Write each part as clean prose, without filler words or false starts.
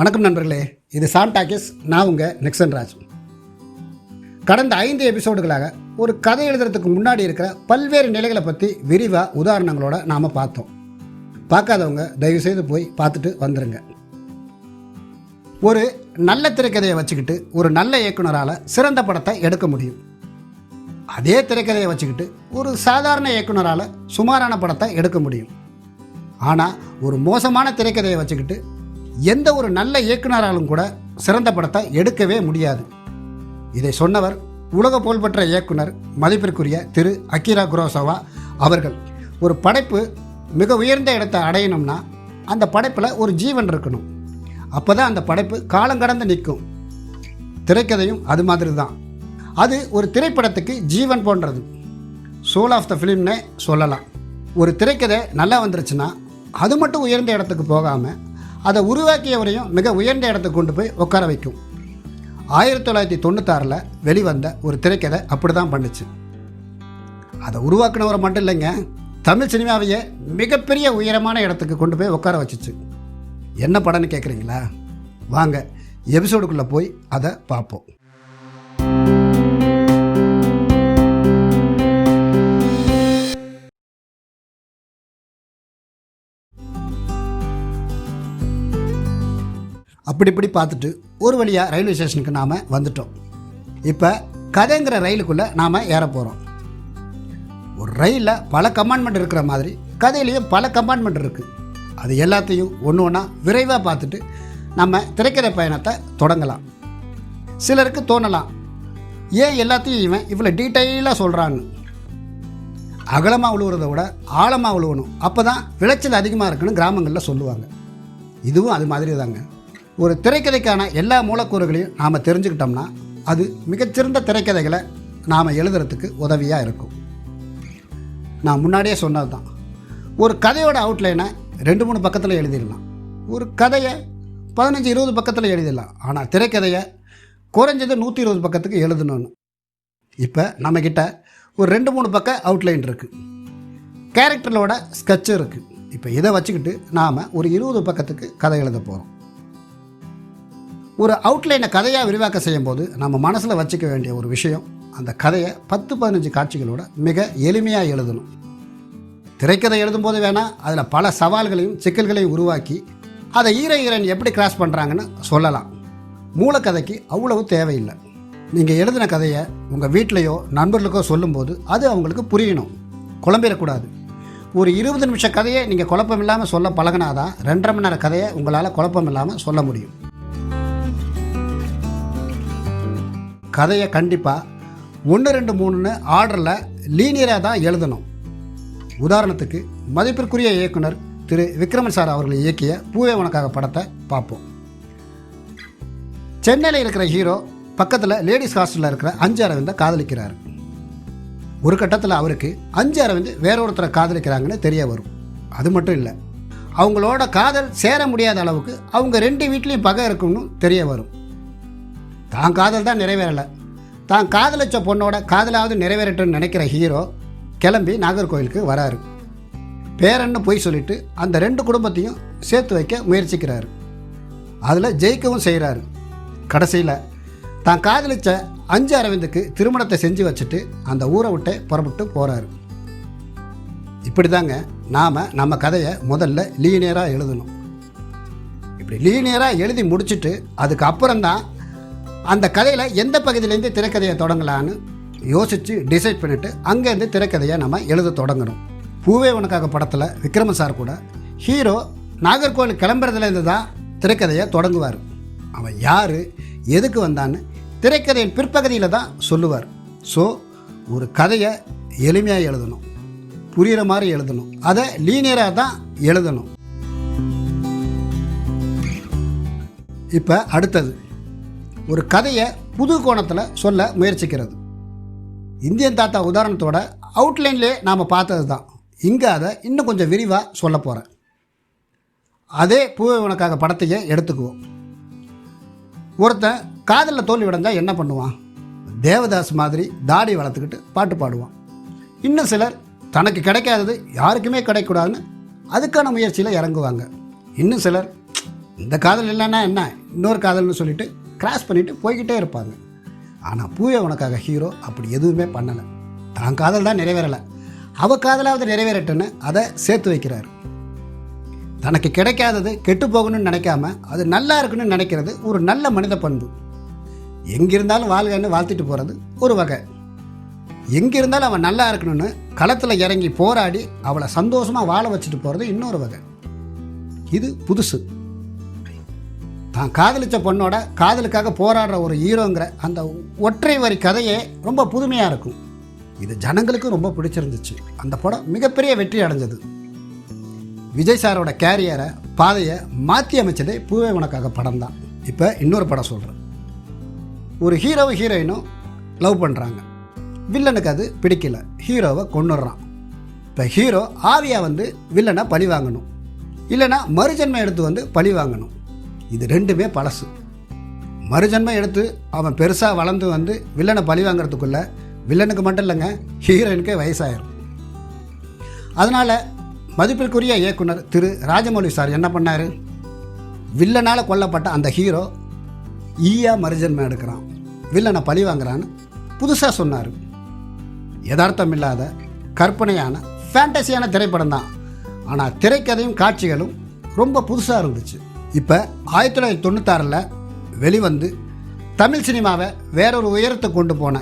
வணக்கம் நண்பர்களே, இது சாம் டாக்கிஸ். நான் உங்கள் நிக்சன்ராஜ். கடந்த 5 எபிசோடுகளாக ஒரு கதை எழுதுறதுக்கு முன்னாடி இருக்கிற பல்வேறு நிலைகளை பற்றி விரிவாக உதாரணங்களோட நாம் பார்த்தோம். பார்க்காதவங்க தயவுசெய்து போய் பார்த்துட்டு வந்துடுங்க. ஒரு நல்ல திரைக்கதையை வச்சுக்கிட்டு ஒரு நல்ல இயக்குனரால் சிறந்த படத்தை எடுக்க முடியும். அதே திரைக்கதையை வச்சுக்கிட்டு ஒரு சாதாரண இயக்குனரால் சுமாரான படத்தை எடுக்க முடியும். ஆனால் ஒரு மோசமான திரைக்கதையை வச்சுக்கிட்டு எந்த ஒரு நல்ல இயக்குனராலும் கூட சிறந்த படத்தை எடுக்கவே முடியாது. இதை சொன்னவர் உலக புகழ்பெற்ற இயக்குனர் மதிப்பிற்குரிய திரு அகிரா குரோசாவா அவர்கள். ஒரு படைப்பு மிக உயர்ந்த இடத்தை அடையணும்னா அந்த படைப்பில் ஒரு ஜீவன் இருக்கணும். அப்போ தான் அந்த படைப்பு காலங்கடந்து நிற்கும். திரைக்கதையும் அது மாதிரி தான். அது ஒரு திரைப்படத்துக்கு ஜீவன் போன்றது. சோல் ஆஃப் த ஃபிலிம்னே சொல்லலாம். ஒரு திரைக்கதை நல்லா வந்துருச்சுன்னா அது மட்டும் உயர்ந்த இடத்துக்கு போகாமல் அதை உருவாக்கியவரையும் மிக உயர்ந்த இடத்துக்கு கொண்டு போய் உட்கார வைக்கும். 1996 வெளிவந்த ஒரு திரைக்கதை அப்படி தான் பண்ணுச்சு. அதை உருவாக்குனவரை மட்டும் இல்லைங்க, தமிழ் சினிமாவையே மிகப்பெரிய உயரமான இடத்துக்கு கொண்டு போய் உட்கார வச்சிச்சு. என்ன படம்னு கேட்குறீங்களா? வாங்க எபிசோடுக்குள்ளே போய் அதை பார்ப்போம். அப்படி இப்படி பார்த்துட்டு ஒரு வழியாக ரயில்வே ஸ்டேஷனுக்கு நாம் வந்துட்டோம். இப்போ கதைங்கிற ரயிலுக்குள்ளே நாம் ஏற போகிறோம். ஒரு ரயிலில் பல கம்பார்ட்மெண்ட் இருக்கிற மாதிரி கதையிலையும் பல கம்பார்ட்மெண்ட் இருக்குது. அது எல்லாத்தையும் ஒன்று ஒன்றா விரைவாக பார்த்துட்டு நம்ம திரைக்கதை பயணத்தை தொடங்கலாம். சிலருக்கு தோணலாம், ஏன் எல்லாத்தையும் இவன் இவ்வளோ டீட்டெயிலாக சொல்கிறான்னு. அகலமாக உழுவுறதை விட ஆழமாக உழுவணும், அப்போ தான் விளைச்சல் அதிகமாக இருக்குன்னு கிராமங்களில் சொல்லுவாங்க. இதுவும் அது மாதிரி தாங்க. ஒரு திரைக்கதைக்கான எல்லா மூலக்கூறுகளையும் நாம் தெரிஞ்சுக்கிட்டோம்னா அது மிகச்சிறந்த திரைக்கதைகளை நாம் எழுதுறதுக்கு உதவியாக இருக்கும். நான் முன்னாடியே சொன்னது தான், ஒரு கதையோட அவுட்லைனை 2-3 பக்கத்தில் எழுதிடலாம். ஒரு கதையை 15-20 பக்கத்தில் எழுதிடலாம். ஆனால் திரைக்கதையை குறைஞ்சது 120 பக்கத்துக்கு எழுதணும்னு. இப்போ நம்மக்கிட்ட ஒரு 2-3 பக்கம் அவுட்லைன் இருக்குது, கேரக்டரோட ஸ்கெட்சு இருக்குது. இப்போ இதை வச்சுக்கிட்டு நாம் ஒரு 20 பக்கத்துக்கு கதை எழுத போகிறோம். ஒரு அவுட்லைனை கதையாக விரிவாக்க செய்யும்போது நம்ம மனசில் வச்சுக்க வேண்டிய ஒரு விஷயம், அந்த கதையை 10-15 காட்சிகளோட மிக எளிமையாக எழுதணும். திரைக்கதை எழுதும்போது வேணால் அதில் பல சவால்களையும் சிக்கல்களையும் உருவாக்கி அதை ஹீரோயின் எப்படி கிராஸ் பண்ணுறாங்கன்னு சொல்லலாம். மூலக்கதைக்கு அவ்வளவு தேவையில்லை. நீங்கள் எழுதின கதையை உங்கள் வீட்டிலையோ நண்பர்களுக்கோ சொல்லும்போது அது அவங்களுக்கு புரியணும், குழம்பிடக்கூடாது. ஒரு 20 நிமிஷ கதையை நீங்கள் குழப்பம் இல்லாமல் சொல்ல பழகினாதான் 2.5 மணி நேர கதையை உங்களால் குழப்பம் இல்லாமல் சொல்ல முடியும். கதையை கண்டிப்பாக 1, 2, 3ன்னு ஆர்டரில் லீனியராக தான் எழுதணும். உதாரணத்துக்கு மதிப்பிற்குரிய இயக்குனர் திரு விக்ரமன் சார் அவர்கள் இயக்கிய பூவே உனக்காக படத்தை பார்ப்போம். சென்னையில் இருக்கிற ஹீரோ பக்கத்தில் லேடிஸ் ஹாஸ்டலில் இருக்கிற 5 அரவிந்தை காதலிக்கிறார். ஒரு கட்டத்தில் அவருக்கு 5 அரவிந்த் வேற ஒருத்தரை காதலிக்கிறாங்கன்னு தெரிய வரும். அது மட்டும் இல்லை, அவங்களோட காதல் சேர முடியாத அளவுக்கு அவங்க 2 வீட்லேயும் பகை இருக்குன்னு தெரிய வரும். தான் காதல் தான் நிறைவேறலை, தான் காதலிச்ச பொண்ணோட காதலாவது நிறைவேறட்டுன்னு நினைக்கிற ஹீரோ கிளம்பி நாகர்கோவிலுக்கு வராரு. பேரன்னு போய் சொல்லிட்டு அந்த 2 குடும்பத்தையும் சேர்த்து வைக்க முயற்சிக்கிறாரு. அதில் ஜெயிக்கவும் செய்கிறாரு. கடைசியில் தான் காதலிச்ச 5 அரவிந்துக்கு திருமணத்தை செஞ்சு வச்சுட்டு அந்த ஊரை விட்டே புறப்பட்டு போகிறாரு. இப்படி தாங்க நாம் நம்ம கதையை முதல்ல லீனியராக எழுதணும். இப்படி லீனியராக எழுதி முடிச்சுட்டு அதுக்கப்புறம்தான் அந்த கதையில் எந்த பகுதியிலேருந்து திரைக்கதையை தொடங்கலான்னு யோசித்து டிசைட் பண்ணிவிட்டு அங்கேருந்து திரைக்கதையை நம்ம எழுத தொடங்கணும். பூவே உனக்காக படத்தில் விக்ரமன் சார் கூட ஹீரோ நாகர்கோவில் கிளம்புறதுலேருந்து தான் திரைக்கதையை தொடங்குவார். அவன் யார், எதுக்கு வந்தான்னு திரைக்கதையின் பிற்பகுதியில் தான் சொல்லுவார். ஸோ ஒரு கதையை எளிமையாக எழுதணும், புரிகிற மாதிரி எழுதணும், அதை லீனியராக தான் எழுதணும். இப்போ அடுத்தது, ஒரு கதையை புது கோணத்தில் சொல்ல முயற்சிக்கிறது. இந்தியன் தாத்தா உதாரணத்தோட அவுட்லைன்லேயே நாம் பார்த்தது தான். இங்கே அதை இன்னும் கொஞ்சம் விரிவாக சொல்ல போகிறேன். அதே பூவே உனக்காக படத்தையே எடுத்துக்குவோம். ஒருத்தன் காதலில் தோல்வி அடைஞ்சால் என்ன பண்ணுவான்? தேவதாஸ் மாதிரி தாடி வளர்த்துக்கிட்டு பாட்டு பாடுவான். இன்னும் சிலர் தனக்கு கிடைக்காதது யாருக்குமே கிடைக்கூடாதுன்னு அதுக்கான முயற்சியில் இறங்குவாங்க. இன்னும் சிலர் இந்த காதல் இல்லைன்னா என்ன, இன்னொரு காதல்னு சொல்லிட்டு கிராஸ் பண்ணிவிட்டு போய்கிட்டே இருப்பாங்க. ஆனால் பூவே உனக்காக ஹீரோ அப்படி எதுவுமே பண்ணலை. தான் காதல் தான் நிறைவேறலை, அவள் காதலாவது நிறைவேறட்டுன்னு அதை சேர்த்து வைக்கிறார். தனக்கு கிடைக்காதது கெட்டு போகணும்னு நினைக்காம அது நல்லா இருக்குன்னு நினைக்கிறது ஒரு நல்ல மனித பண்பு. எங்கிருந்தாலும் வாழ்கன்னு வாழ்த்திட்டு போகிறது ஒரு வகை. எங்கிருந்தாலும் அவன் நல்லா இருக்கணும்னு களத்தில் இறங்கி போராடி அவளை சந்தோஷமாக வாழ வச்சுட்டு போகிறது இன்னொரு வகை. இது புதுசு. தான் காதலிச்ச பொண்ணோட காதலுக்காக போராடுற ஒரு ஹீரோங்கிற அந்த ஒற்றை வரி கதையே ரொம்ப புதுமையாக இருக்கும். இது ஜனங்களுக்கும் ரொம்ப பிடிச்சிருந்துச்சு. அந்த படம் மிகப்பெரிய வெற்றி அடைஞ்சது. விஜய் சாரோட கேரியரை பாதையை மாற்றி அமைச்சதே பூவே உனக்காக படம் தான். இப்போ இன்னொரு படம் சொல்கிறேன். ஒரு ஹீரோவும் ஹீரோயினும் லவ் பண்ணுறாங்க. வில்லனுக்கு அது பிடிக்கல, ஹீரோவை கொன்னுடுறான். இப்போ ஹீரோ ஆவியாக வந்து வில்லனை பழி வாங்கணும், இல்லைனா மறுஜன்மை எடுத்து வந்து பழி வாங்கணும். இது ரெண்டுமே பழசு. மறுஜன்மை எடுத்து அவன் பெருசாக வளர்ந்து வந்து வில்லனை பழி வாங்கிறதுக்குள்ளே வில்லனுக்கு மட்டும் இல்லைங்க, ஹீரோயினுக்கே வயசாயிரும். அதனால் மதிப்பிற்குரிய இயக்குனர் திரு ராஜமௌலி சார் என்ன பண்ணார், வில்லனால் கொல்லப்பட்ட அந்த ஹீரோ மறுஜன்மை எடுக்கிறான், வில்லனை பழி வாங்குறான்னு புதுசாக சொன்னார். யதார்த்தம் இல்லாத கற்பனையான ஃபேண்டசியான திரைப்படம் தான். ஆனால் திரைக்கதையும் காட்சிகளும் ரொம்ப புதுசாக இருந்துச்சு. இப்போ 1996 வெளிவந்து தமிழ் சினிமாவை வேறொரு உயரத்தை கொண்டு போன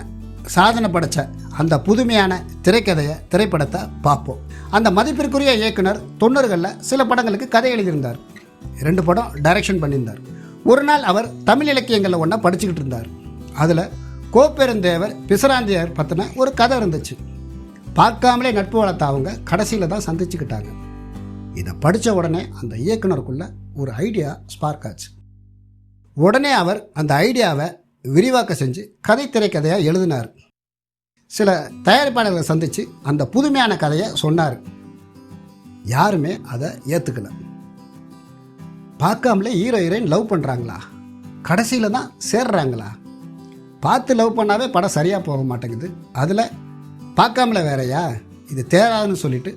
சாதனை படைத்த அந்த புதுமையான திரைப்படத்தை பார்ப்போம். அந்த மதிப்பிற்குரிய இயக்குனர் 90களில் சில படங்களுக்கு கதை எழுதியிருந்தார். 2 படம் டைரக்ஷன் பண்ணியிருந்தார். ஒரு நாள் அவர் தமிழ் இலக்கியங்களில் ஒன்றா படிச்சுக்கிட்டு இருந்தார். அதில் கோப்பெருந்தேவர் பிசராந்தியர் பற்றின ஒரு கதை இருந்துச்சு. பார்க்காமலே நட்பு வளர்த்த அவங்க கடைசியில் தான் சந்திச்சுக்கிட்டாங்க. இதை படித்த உடனே அந்த இயக்குனருக்குள்ள ஒரு ஐடியா ஸ்பார்க் ஆச்சு. உடனே அவர் அந்த ஐடியாவை விரிவாக்க செஞ்சு கதை திரைக்கதையாக எழுதினார். சில தயாரிப்பாளர்களை சந்தித்து அந்த புதுமையான கதையை சொன்னார். யாருமே அதை ஏற்றுக்கல. பார்க்காமலே ஹீரோ ஹீரோயின் லவ் பண்ணுறாங்களா, கடைசியில் தான் சேர்றாங்களா, பார்த்து லவ் பண்ணாவே படம் சரியாக போக மாட்டேங்குது, அதில் பார்க்காமலே வேறையா, இது தேராதுன்னு சொல்லிட்டு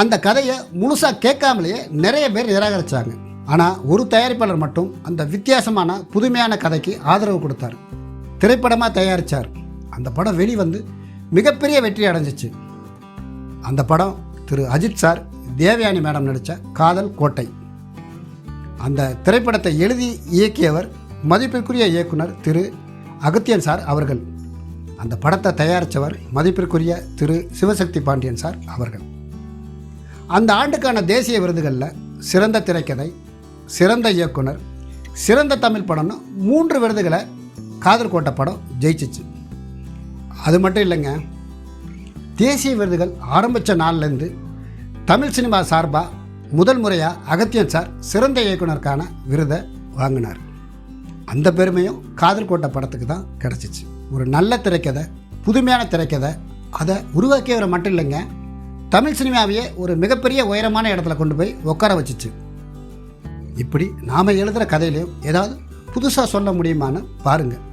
அந்த கதையை முழுசாக கேட்காமலேயே நிறைய பேர் நிராகரித்தாங்க. ஆனால் ஒரு தயாரிப்பாளர் மட்டும் அந்த வித்தியாசமான புதுமையான கதைக்கு ஆதரவு கொடுத்தார், திரைப்படமாக தயாரித்தார். அந்த படம் வெளிவந்து மிகப்பெரிய வெற்றி அடைஞ்சிச்சு. அந்த படம் திரு அஜித் சார் தேவயானி மேடம் நடித்த காதல் கோட்டை. அந்த திரைப்படத்தை எழுதி இயக்கியவர் மதிப்பிற்குரிய இயக்குனர் திரு அகத்தியன் சார் அவர்கள். அந்த படத்தை தயாரித்தவர் மதிப்பிற்குரிய திரு சிவசக்தி பாண்டியன் சார் அவர்கள். அந்த ஆண்டுக்கான தேசிய விருதுகளில் சிறந்த திரைக்கதை, சிறந்த இயக்குனர், சிறந்த தமிழ் படம்னு 3 விருதுகளை காதல் கோட்டை படம் ஜெயிச்சிச்சு. அது மட்டும் இல்லைங்க, தேசிய விருதுகள் ஆரம்பித்த நாள்லேருந்து தமிழ் சினிமா சார்பாக முதல் முறையாக அகத்தியன் சார் சிறந்த இயக்குனருக்கான விருதை வாங்கினார். அந்த பெருமையும் காதல் கோட்டை படத்துக்கு தான் கிடச்சிச்சு. ஒரு நல்ல திரைக்கதை, புதுமையான திரைக்கதை, அதை உருவாக்கியவரை மட்டும் இல்லைங்க, தமிழ் சினிமாவையே ஒரு மிகப்பெரிய உயரமான இடத்துல கொண்டு போய் உட்கார வச்சிச்சு. இப்படி நாம் எழுதுகிற கதையிலையும் ஏதாவது புதுசாக சொல்ல முடியுமான்னு பாருங்கள்.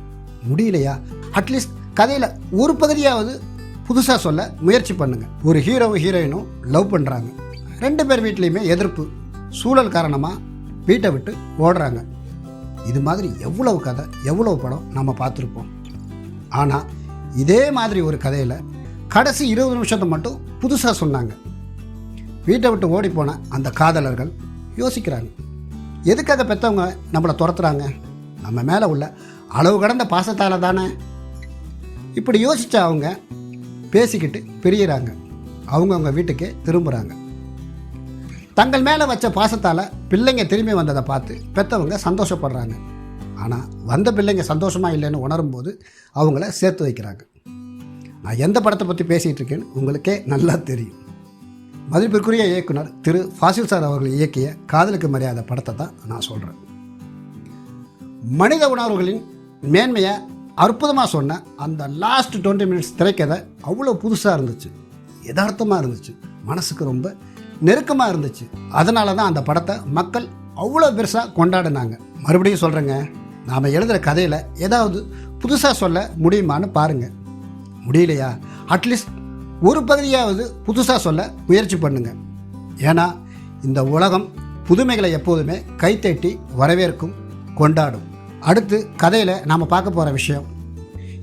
முடியலையா, அட்லீஸ்ட் கதையில் ஒரு பகுதியாவது புதுசாக சொல்ல முயற்சி பண்ணுங்கள். ஒரு ஹீரோவும் ஹீரோயினும் லவ் பண்ணுறாங்க. 2 பேர் வீட்லேயுமே எதிர்ப்பு, சூழல் காரணமாக வீட்டை விட்டு ஓடுறாங்க. இது மாதிரி எவ்வளவு கதை, எவ்வளவு படம் நம்ம பார்த்துருப்போம். ஆனால் இதே மாதிரி ஒரு கதையில் கடைசி 20 நிமிஷத்தை மட்டும் புதுசாக சொன்னாங்க. வீட்டை விட்டு ஓடிப்போன அந்த காதலர்கள் யோசிக்கிறாங்க, எதுக்காக பெற்றவங்க நம்மளை துரத்துறாங்க? நம்ம மேலே உள்ள அளவு கடந்த பாசத்தால் தானே. இப்படி யோசித்த அவங்க பேசிக்கிட்டு பிரியிறாங்க. அவங்கவுங்க வீட்டுக்கே திரும்புகிறாங்க. தங்கள் மேலே வச்ச பாசத்தால் பிள்ளைங்க திரும்பி வந்ததை பார்த்து பெற்றவங்க சந்தோஷப்படுறாங்க. ஆனால் வந்த பிள்ளைங்க சந்தோஷமாக இல்லைன்னு உணரும்போது அவங்கள சேர்த்து வைக்கிறாங்க. நான் எந்த படத்தை பற்றி பேசிகிட்டு இருக்கேன்னு உங்களுக்கே நல்லா தெரியும். மதிப்பிற்குரிய இயக்குனர் திரு ஃபாசில் சார் அவர்கள் இயக்கிய காதலுக்கு மரியாதை படத்தை தான் நான் சொல்கிறேன். மனித உணர்வுகளின் மேன்மையை அற்புதமாக சொன்ன அந்த லாஸ்ட் 20 மினிட்ஸ் திரைக்கதை அவ்வளோ புதுசாக இருந்துச்சு, யதார்த்தமாக இருந்துச்சு, மனசுக்கு ரொம்ப நெருக்கமாக இருந்துச்சு. அதனால தான் அந்த படத்தை மக்கள் அவ்வளோ பெருசாக கொண்டாடினாங்க. மறுபடியும் சொல்கிறேங்க, நாம் எழுதுகிற கதையில் ஏதாவது புதுசாக சொல்ல முடியுமான்னு பாருங்கள். முடியலையா, அட்லீஸ்ட் ஒரு பகுதியாவது புதுசாக சொல்ல முயற்சி பண்ணுங்கள். ஏன்னா இந்த உலகம் புதுமைகளை எப்போதுமே கைத்தட்டி வரவேற்கும், கொண்டாடும். அடுத்து கதையில் நாம் பார்க்க போகிற விஷயம்,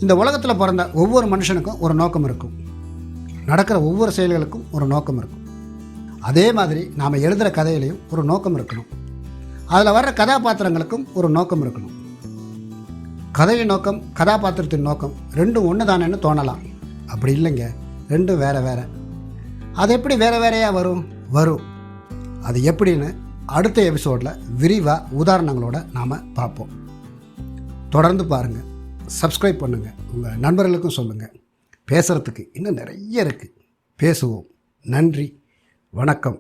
இந்த உலகத்தில் பிறந்த ஒவ்வொரு மனுஷனுக்கும் ஒரு நோக்கம் இருக்கும். நடக்கிற ஒவ்வொரு செயல்களுக்கும் ஒரு நோக்கம் இருக்கும். அதே மாதிரி நாம் எழுதுகிற கதையிலையும் ஒரு நோக்கம் இருக்கணும். அதில் வர்ற கதாபாத்திரங்களுக்கும் ஒரு நோக்கம் இருக்கணும். கதையின் நோக்கம், கதாபாத்திரத்தின் நோக்கம் ரெண்டும் ஒன்று தானேன்னு தோணலாம். அப்படி இல்லைங்க, ரெண்டும் வேறு வேறு. அது எப்படி வேறு வேறையாக வரும். அது எப்படின்னு அடுத்த எபிசோடில் விரிவாக உதாரணங்களோடு நாம் பார்ப்போம். தொடர்ந்து பாருங்கள், சப்ஸ்கிரைப் பண்ணுங்கள், உங்கள் நண்பர்களுக்கும் சொல்லுங்கள். பேசுகிறதுக்கு இன்னும் நிறைய இருக்குது. பேசுவோம். நன்றி, வணக்கம்.